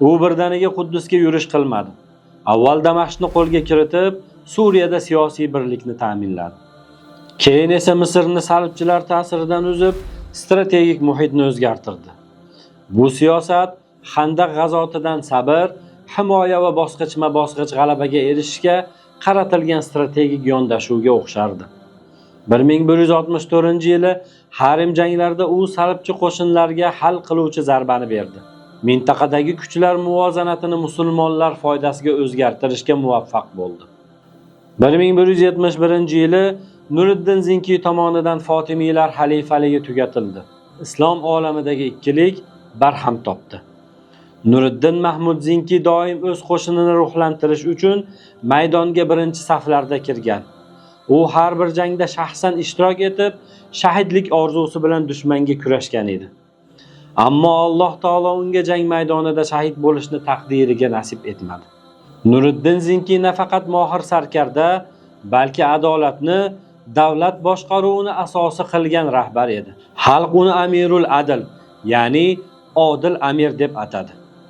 U birdaniga Quddusga yurish qilmadi. Avval Damashqni qo'lga kiritib, Suriyada siyosiy birlikni ta'minladi. Keyin esa Misrni salibchilar ta'siridan uzib, strategik muhitni o'zgartirdi. Bu siyosat Xandaq g'azotidan sabr, himoya va bosqichma-bosqich g'alabaga erishishga qaratilgan strategik yondashuvga o'xshardi. 1164-yili Harim janglarida u salibchi qo'shinlarga hal qiluvchi zarbani berdi. Mintaqadagi kuchlar muvozanatini musulmonlar foydasiga o'zgartirishga muvaffaq bo'ldi. 1171-yili Nuriddin Zinki tomonidan Fotimiylar xalifaligi tugatildi. Islom olamidagi ikkilik barham topdi. Nuriddin Mahmud Zinki doim o'z qo'shinini ruhlantirish uchun maydonga birinchi saflarda kirgan. U har bir jangda shaxsan ishtirok etib, shahidlik orzusi bilan dushmanga kurashgan edi. Ammo Alloh taolo unga jang maydonida shahid bo'lishni taqdiriga nasib etmadi. Nuriddin Zinki nafaqat mohir sarkarda, balki adolatni, davlat boshqaruvini asosi qilgan rahbar edi. Xalq uni Amirul Adl, ya'ni odil amir deb atadi.